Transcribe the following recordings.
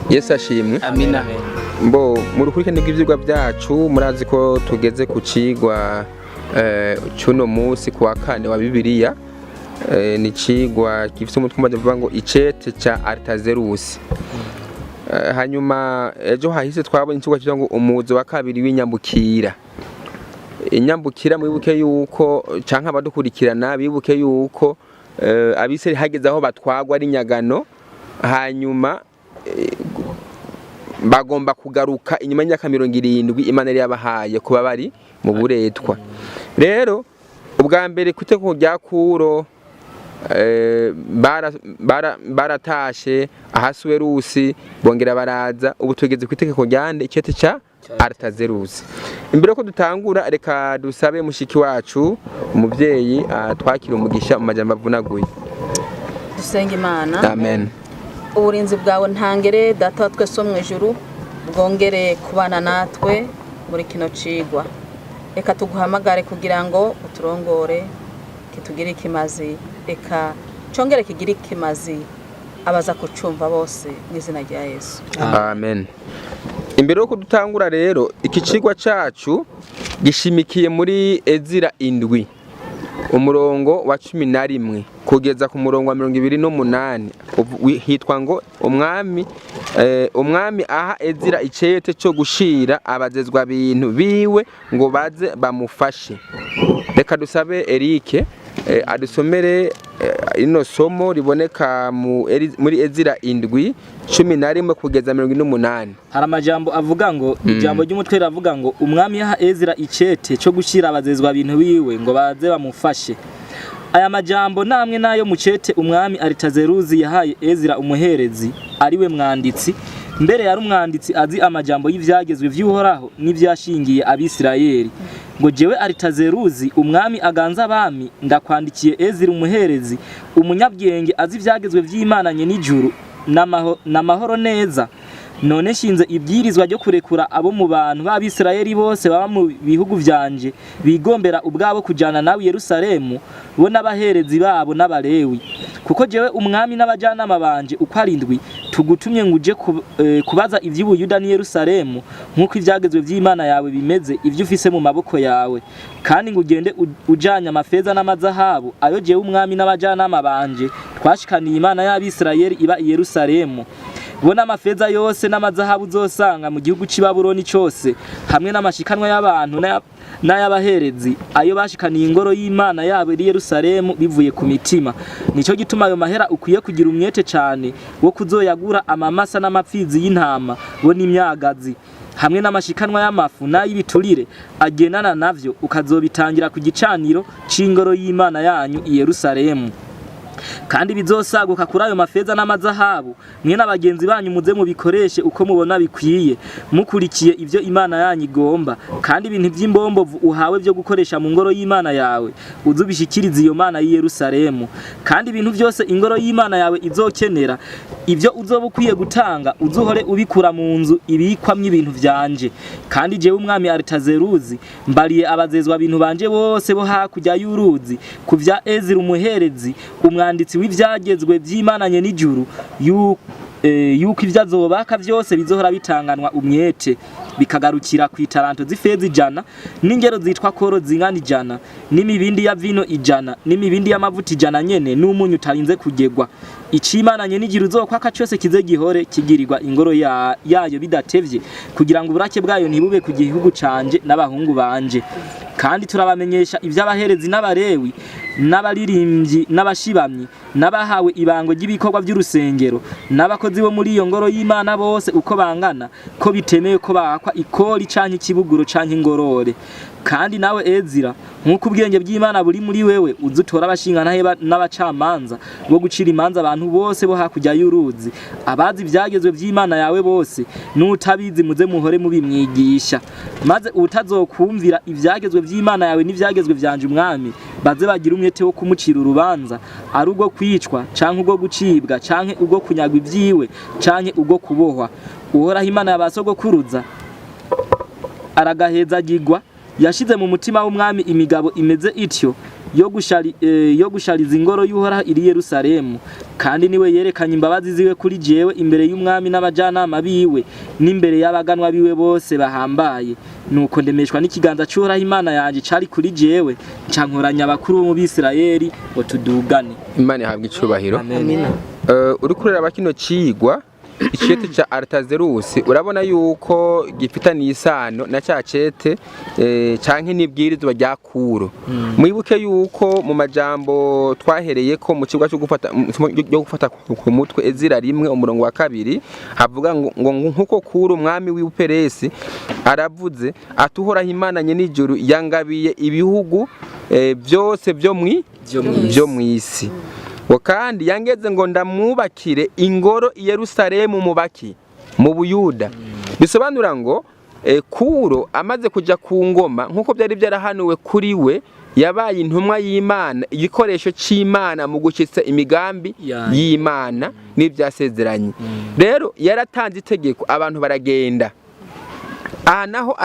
Yesu ashimwe. Amina. Mbo mu rukurikirane rw'ivyigwa byacu murazi ko tugeze ku cigwa cy'uno munsi ku wa kane wa Bibiliya. Ni cigwa gifite umutwe uvuga ngo icete ca Artazerusi. Hanyuma ejo hahise twabonye icigwa kivuga ngo umuzo wa kabiri w'inyambukira. Inyambukira mwibuke yuko canka abadukurikirana bibuke yuko abiseri hageze aho batwagwa ari nyagano, hanyuma bagomba kugaruka inyuma y'imyaka 70 Imana yari yabahaye kuba bari mu buretwa. Rero ubwa mbere kuteko rya Kuro baratashe Ahasuwerusi bongera baraza, ubu tugeze kwitekeko ryande icete ca Artazerusi. Imbere ko dutangura reka dusabe mushiki wacu umuvyeyi twakira umugisha mu majambo avunaguye. Dusenga Imana. Amen. Uburinzi bwawe ntangere data wa twese mu ijuru bwongere kubana natwe muri kino cigwa. Reka tuguhamagare kugira ngo uturongore kitugire ikimazi, reka congere kigire ikimazi abaza kucumva bose mu izina rya Yesu. Amen. Imbere ko dutangura rero iki cigwa cacu gishimikiye muri Ezira 7 umurongo wa 11 kugeza ku murongo wa 28 hitwa ngo umwami aha Ezira icete cyo gushira abazezwa bintu biwe ngo baze bamufashe. Reka dusabe Eric adusomere ino somo riboneka muri Ezira 7:11 kugeza 28. Hari amajambo avuga ngo ijambo ry'umutwe ravuga ngo umwami yaha Ezira icete cyo gushira abazezwa bintu biwe ngo baze bamufashe. Aya majambo namwe nayo mucete umwami Artazeruzi yahaye Ezira umuherezi ariwe mwanditsi, mbere yari umwanditsi azi amajambo y'ivyagezwe vy'Uhoraho n'ivyashingiye Abisirayeli. Ngo jewe Artazeruzi umwami aganza abami ndakwandikiye Ezira umuherezi umunyabwenge azi ivyagezwe vy'Imana nye n'ijuru n'amahoro neza. None shinze ibyirizwa ryo kurekura abo mu bantu b'Abisirayeli bose baba mu bihugu vyanje bigombera ubwabo kujana nawe Yerusalemu bo n'abaherezi babo n'abalewi, kuko jewe umwami n'abajanama banje uko arindwi tugutumye nguje kubaza ivy'Ubuyuda ni Yerusalemu nkuko ivyagezwe vy'Imana yawe bimeze ivyo ufise mu maboko yawe, kandi ngugende ujanya amafeza n'amazahabu ayo jewe umwami n'abajanama banje twashikaniye Imana y'Abisirayeli iba i Yerusalemu. Bona amafeza yose n'amazahabu zosanga mu gihugu c'Ibabuloni cyose hamwe n'amashikanwa y'abantu n'ayabaherezi ayo bashikaniye ingoro y'Imana yabo iri Yerusalemu bivuye ku mitima. Nico gituma ayo mahera ukwiye kugira umwete cyane wo kuzoyagura amamasa n'amapfizi y'intama bo n'imyagazi hamwe n'amashikanwa y'amafu n'ayibiturire agenana navyo ukazobitangira ku gicaniro c'ingoro y'Imana yanyu i Yerusalemu. Kandi bizosaguka kuri ayo mafeza n'amazahabu mwe n'abagenzi banyu muze mu bikoreshe uko mubona bikwiye mukurikiye ivyo Imana yanyu igomba, kandi ibintu by'imbombo uhawe byo gukoresha mu ngoro y'Imana yawe uzubishikiriza iyo Mana y'i Yerusalemu. Kandi ibintu byose ingoro y'Imana yawe izokenera ivyo uzobukwiye gutanga uzuhore ubikura mu nzu ibikwamye ibintu vyanje. Kandi jewe umwami Artazeruzi mbariye abazezwa bintu banje bose bo hakurya y'uruzi kuvya Ezira umuherezi umwanditsi w'ivyagezwe vy'Imana nye n'ijuru yuko ivyazobaka vyose bizohora bitanganwa umwete bikagarukira ku itaranto z'ifeza 100 n'ingero zitwa koro zingana 100 n'imibindi ya vino 100 n'imibindi y'amavuta 100 nyene n'umunyu utarinze kugegwa. Icimana nye n'ijuru zokwaka cyose kize gihore kigirirwa ingoro yayo bidatevye kugira ngo uburake bwayo ntibube ku gihugu canje n'abahungu banje. Kandi turabamenyesha ivy'abaherezi n'abalewi n'abaririmbyi n'abashibamyi n'abahawe ibango ry'ibikorwa by'urusengero n'abakozi bo muri iyo ngoro y'Imana bose uko bangana ko bitemeye ko bakwa ikori canke ikibuguro canke ingorore. Kandi nawe Ezira nkuko ubwenge bw'Imana buri muri wewe uzutora abashinga n'abacamanza bo gucira imanza abantu bose bo hakurya y'uruzi abazi ivyagezwe vy'Imana yawe bose n'utabizi muze muhore mubimwigisha, maze utazokumvira ivyagezwe vy'Imana yawe n'ivyagezwe vyanje umwami baze bagira umwete wo kumucira urubanza ari ubwo kwicwa canke ubwo gucibwa canke ubwo kunyagwa ivyiwe canke ubwo kubohwa. Uhoraho Imana yabasogokuruza aragaheza gigwa yashize mu mutima w'umwami imigabo imeze ityo yo gushariza ingoro y'uhoraho iri Yerusalemu, kandi niwe yerekanye imbabazi ziwe kuri jewe imbere y'umwami n'abajanama biwe n'imbere y'abaganwa biwe bose bahambaye. Nuko ndemeshwa n'ikiganza cy'uhoraho Imana yanje cari kuri jewe, ncankoranya abakuru bo mu Bisirayeli ngo tudugane. Imana ihabwe icubahiro. Amen. Uri kureba kino cigwa icete ca Artazerusi, urabona yuko gifitaniye isano na ca cete canke n'ibwirizwa rya Kuro. Mwibuke yuko mu majambo twahereye ko mu cigwa cyo gufata ku mutwe Ezira rimwe umurongo wa 2 havuga ngo nkuko Kuro umwami w'Uperesi aravuze atuhoraho Imana nye n'ijuru yangabiye ibihugu byose byo mw'isi. Kandi yangeze ngo ndamwubakire ingoro i Yerusalemu mu Buyuda. Bisobanura ngo Kuro amaze kuja ku ngoma nkuko byari byarahanuwe kuri we, yabaye intumwa y'Imana, igikoresho c'Imana mu gushitsa imigambi y'Imana n'ivyasezeranye. Rero yaratanze itegeko abantu baragenda. Aha naho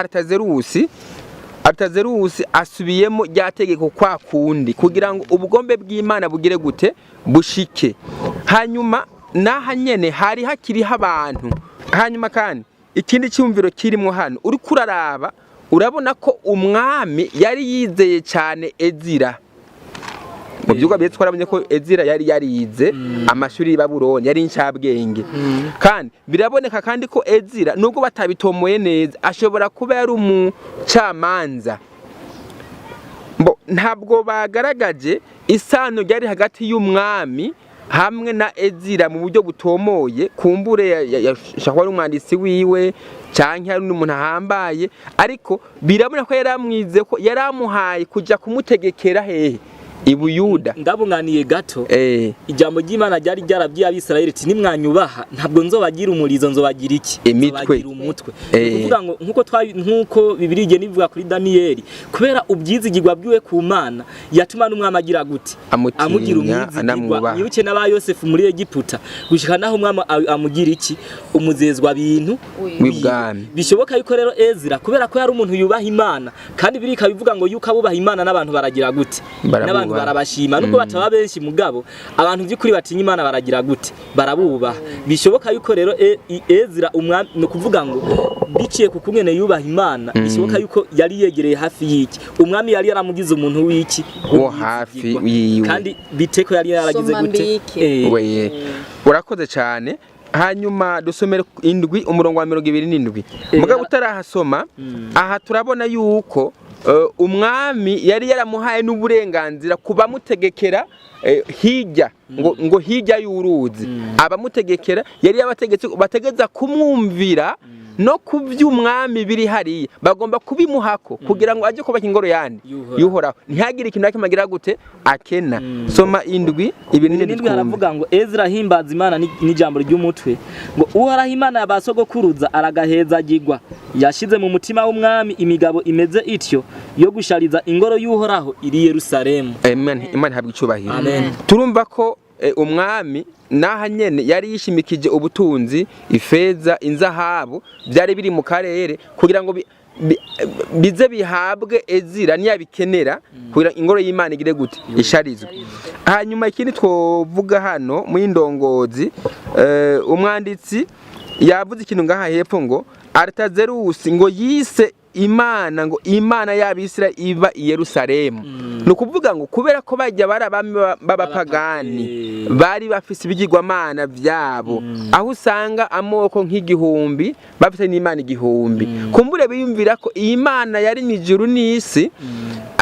Artazerusi asubiyemo rya tegeko kwa kundi kugira ngo ubugombe bw'Imana bugire gute bushike. Hanyuma naha nyene hari hakiriho abantu. Hanyuma kandi ikindi cyumviro kirimo hano uri kuraraba, urabona ko umwami yari yizeye cyane Ezira. Mu byuga bye twaramenye ko Ezira yari yarize amashuri y'I Babuloni, yari incabwenge. Kandi biraboneka kandi ko Ezira nubwo batabitomoye neza ashobora kuba yari umucamanza. Ntabwo bagaragaje isano ryari hagati y'umwami hamwe na Ezira mu buryo butomoye, kumbure yashakwa ari umwanditsi wiwe canke ari umuntu ahambaye, ariko birabona ko yaramwize ko yaramuhaye kuja kumutegekera hehe i Buyuda. Ndabunganiye gato, ijambo ry'Imana ryari ryarabwiye Abisirayeli ati nimwanyubaha ntabwo nzobagira umurizo, nzobagira iki? Nzobagira umutwe. Kuvuga ngo nkuko Bibiliya igenda ivuga kuri Daniyeli, kubera ubyizigirwa bwiwe ku Mana yatuma n'umwami agira gute amugira umwizigirwa. Yibuke n'aba Yosefu muri Egiputa gushika naho umwami amugira iki umuzezwa bintu w'ibwami. Bishoboka yuko rero Ezira kubera ko yari umuntu yubaha Imana, kandi birika bivuga ngo yuko abubaha Imana n'abantu baragira gute, n'abantu barabashima nubwo bataba benshi mugabo abantu by'ukuri batinya Imana baragira gute barabubaha. Bishoboka yuko rero Ezira umwami no kuvuga ngo biciye ku kungene yubaha Imana, bishoboka yuko yari yegereye hafi y'iki umwami yari yaramugize umuntu w'iki wo hafi wiwe, kandi biteko yari yaragize gute. Urakoze cyane. Hanyuma dusomere indwi umurongo wa 27. Mugabo utarahasoma aha turabona yuko umwami yari yaramuhaye n'uburenganzira kubamutegekera hirya ngo hirya y'uruzi. Abamutegekera yari yabategetse bategeza kumwumvira no kuby'umwami biri hariya bagomba kubimuhako kugira ngo aje kubaka ingoro yandi yuhoraho, ntihagire ikintu akimagira gute akena. Soma indwi ibintu haravuga ngo Ezira himbaza Imana n'ijambo ry'umutwe ngo uhoraho Imana yabasogokuruza aragahezagirwa, yashize mu mutima w'umwami imigabo imeze ityo yo gushariza ingoro y'uhoraho iri Yerusalemu. Amen. Imana habwe icubahiro. Amen. Turumva ko umwami naha nyene yari yishimikije ubutunzi, ifeza, inzahabu byari biri mu karere kugira ngo bize bihabwe Ezira niyabikenera kugira ingoro y'Imana igire gute isharizwe. Hanyuma ikindi twovuga hano mu Indongozi, umwanditsi yavuze ikintu ngaha hepfo ngo Artazerusi ngo yise Imana ngo Imana y'Abisirayeli iba i Yerusalemu. Nukuvuga ngo kubera ko bajya barabami b'abapagani bari bafise ibigirwamana byabo, aho usanga amoko nk'igihumbi bafite n'Imana igihumbi. Kumbure biyumvira ko iyi Imana yari n'ijuru n'isi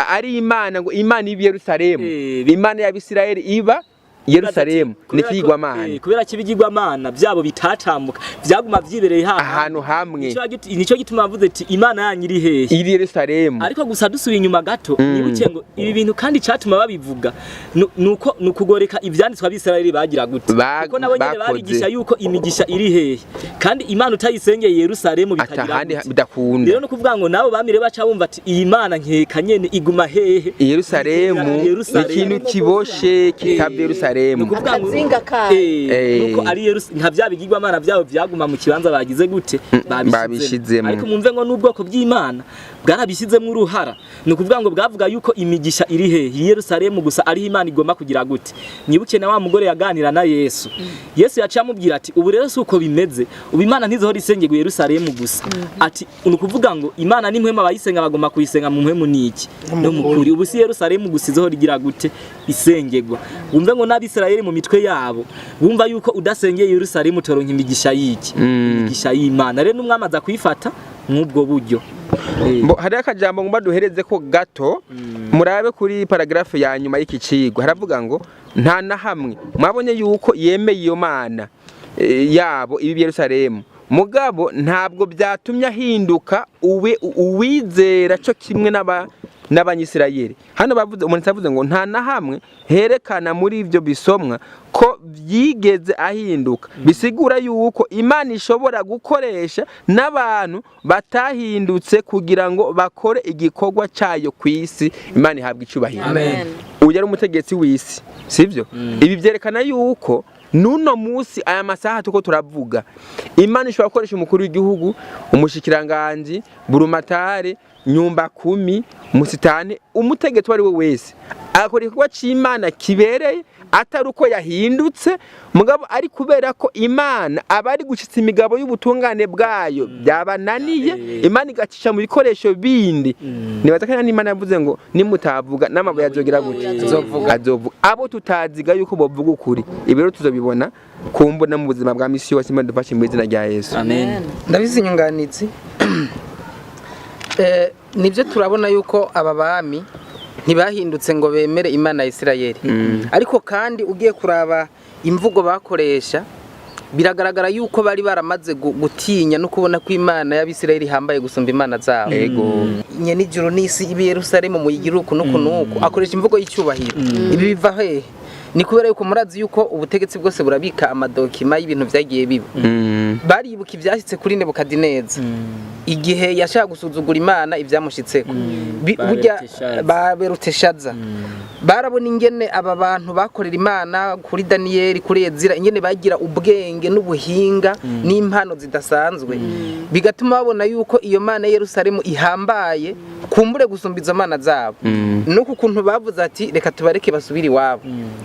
ari Imana ngo Imana iba i Yerusalemu, Imana y'Abisirayeli iba Yerusalemu nikigwamana. Kubera kibigirwamana byabo bitatambuka byaguma vyibereye ahantu hamwe, nico gituma bavuze ati Imana yanyiri hehe iri Yerusalemu. Ariko gusa dusubiye inyuma gato nibuke ngo ibi bintu kandi catuma babivuga nuko nukugoreka ivyanditswa Abisirayeli bagira gute, kuko nabo nyene barigisha yuko imigisha iri hehe kandi Imana utayisengeye Yerusalemu bitagira bidakunda. Rero no kuvuga ngo nabo bamire baca bumva ati iyi Imana nkeka nyene iguma hehe Yerusalemu, ikintu kiboshe kitabye Yerusalemu Yerusalemu akazinga kayo nuko ari nka bya bigirwamana byabo byaguma mu kibanza bagize gute babishizemo ariko mumve ngo n'ubwoko bw'Imana bwarabishizemo uruhara ni ukuvuga ngo bwavuga yuko imigisha iri he Yerusalemu gusa ari Imana igomba kugira gute nyibuke na wa mugore yaganira na Yesu yaciye amubwira ati ubu rero suko bimeze ubu Imana ntizohora isengegwa Yerusalemu gusa ati ni ukuvuga ngo Imana ni mpwema abayisenga bagomba kuyisenga mu mpwemu niki no mukuri ubu si Yerusalemu gusa izohora igira gute isengegwa wumve ngo n'Abisirayeli mu mitwe yabo bumva yuko udasengeye Yerusalemu toronka imigisha yiki imigisha y'Imana rero n'umwami aza kuyifata nk'ubwo buryo hari akajambo ngomba duhereze ko gato murabe kuri paragrafe ya nyuma y'iki cigwa haravuga ngo nta na hamwe mwabonye yuko yemeye iyo mana yabo ibi Yerusalemu mugabo ntabwo byatumye ahinduka uwizera cyo kimwe n'abanyisirayeli hano bavuze umuntu avuze ngo nta na hamwe herekana muri ivyo bisomwa ko byigeze ahinduka bisigura yuko Imana ishobora gukoresha n'abantu batahindutse kugira ngo bakore igikorwa cyayo kw'isi Imana ihabwa icubahiro amen uyu ari umutegetsi w'isi sivyo ibi byerekana yuko nuno musi aya masaha tuko turavuga Imana ishobora gukoresha umukuru w'igihugu umushikiranganje burumatare nyumba 10 musitani umutegetsi wari we wese akora igikorwa c'Imana kibereye atari uko yahindutse mugabo ari kubera ko Imana abari gucitsa imigabo y'ubutungane bwayo byabananiye Imana igacisha mu bikoresho bindi nibaza kandi Imana yavuze ngo nimutavuga n'amabuye azogira gute azovuga abo tutaziga yuko bovuga ukuri ibero tuzobibona kumbona mu buzima bwa misi yose Imana dufashe mu izina rya Yesu amen ndabizi inyunganizi nibyo turabona yuko aba bami ntibahindutse ngo bemere Imana ya Isirayeli ariko kandi ugiye kuraba imvugo bakoresha biragaragara yuko bari baramaze gutinya no kubona ko Imana y'Abisirayeli hambaye gusumba imana zabo ego nye n'ijuru n'isi ibi Yerusalemu mu yigiruko nuko akoresha imvugo y'icyubahiro ibi biva he ni kubera yuko murazi yuko ubutegetsi bwose burabika amadokima y'ibintu byagiye biba baribuka ibyashyitse kuri Nebukadineza igihe yashaka gusuzugura Imana ibyamushitseko burya baberuteshaza barabona ingene aba bantu bakorera Imana kuri Daniyeli kuri Ezira ingene bagira ubwenge n'ubuhinga n'impano zidasanzwe bigatuma babona yuko iyo Mana Yerusalemu ihambaye kumbure gusumba izo mana zabo nuko kuntu bavuze ati reka tubareke basubira iwabo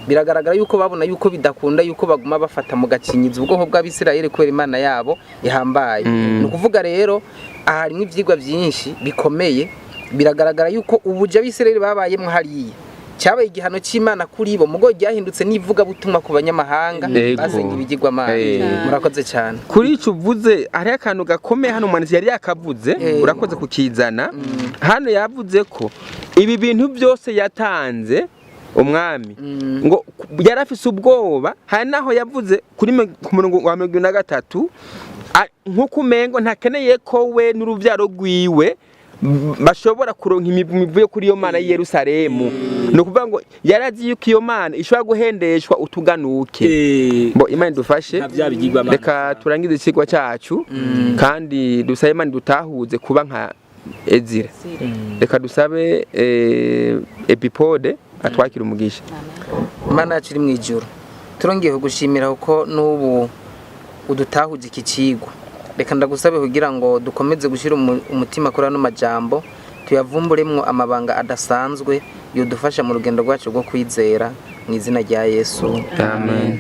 biragaragara yuko babona yuko bidakunda yuko baguma bafata mu gacinyizo ubwoko bw'Abisirayeli kubera Imana yabo ihambaye nukuvuga rero harimo ivyigwa byinshi bikomeye biragaragara yuko ubuje Abisirayeli babayemwe hariye cyabaye igihano cy'Imana kuri bo mugo ryahindutse nivuga butumwa ku banyamahanga bazenga ibigirwa Mana murakoze cyane kuri ico uvuze ari akantu gakomeye hano umwanditsi yari yakavuze urakoze kukizana hano yavuze ko ibi bintu byose yatanze umwami ngo yarafise ubwoba hari naho yavuze kuri ku murongo wa 23 nkuko umengo ntakeneye ko we n'uruvyaro rwiwe bashobora kuronka imivuyo kuri iyo Mana y'Yerusalemu no kuvuga ngo yarazi yuko iyo Mana ishobora guhendeshwa utuganuke bo Imana dufashe reka turangize ikigwa cyacu kandi dusabe Imana dutahuze kuba nka Ezira reka dusabe Epipode atwakira umugisha Mana yacu iri mu ijuru turongeye gushimira uko n'ubu udutahuje iki cigwa reka ndagusabe kugira ngo dukomeze gushyira umutima kuri ano majambo tuyavumburemwo amabanga adasanzwe yodufasha mu rugendo rwacu rwo kwizera mu izina rya Yesu amen